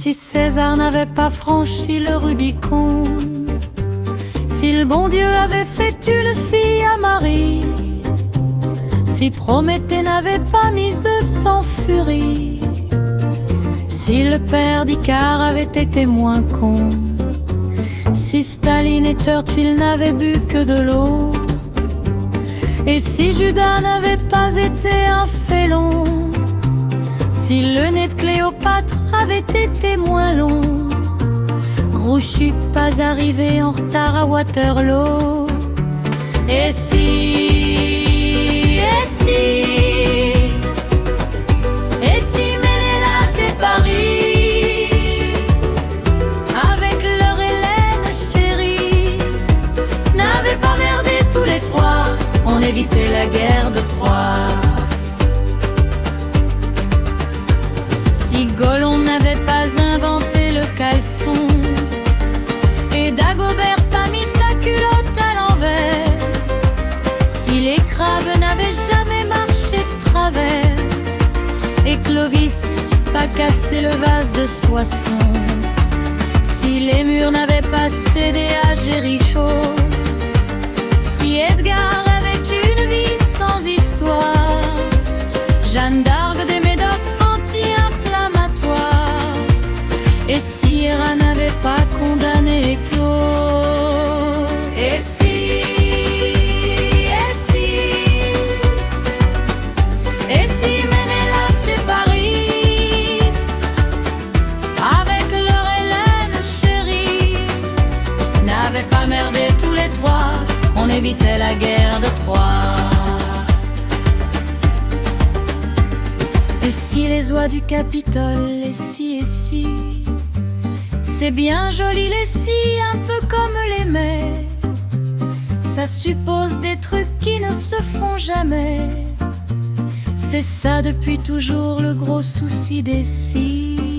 Si César n'avait pas franchi le Rubicon, si le bon Dieu avait fait une fille à Marie, si Prométhée n'avait pas mis Zeus en furie, si le père d'Icare avait été moins con, si Staline et Churchill n'avaient bu que de l'eau, et si Judas n'avait pas été un félon, si le nez de Cléopâtre avait été moins long, Grouchy pas arrivé en retard à Waterloo. Et si Ménélas et Paris, avec leur Hélène chérie, n'avaient pas merdé tous les trois, on évitait la guerre de Troie. Si Gollum n'avait pas inventé le caleçon, et Dagobert pas mis sa culotte à l'envers, si les crabes n'avaient jamais marché de travers, et Clovis pas cassé le vase de Soissons, si les murs n'avaient pas cédé à Jéricho, si Edgar avait une vie sans histoire, Jeanne d'Arc des Médocs anti-inflammatoire, et si Héra n'avait pas condamné Claude. Et si Ménélas et Paris, avec leur Hélène chérie, n'avaient pas merdé tous les trois, on évitait la guerre de Troie. Et si les oies du Capitole, et si, c'est bien joli les si, un peu comme les mers, ça suppose des trucs qui ne se font jamais. C'est ça depuis toujours le gros souci des si.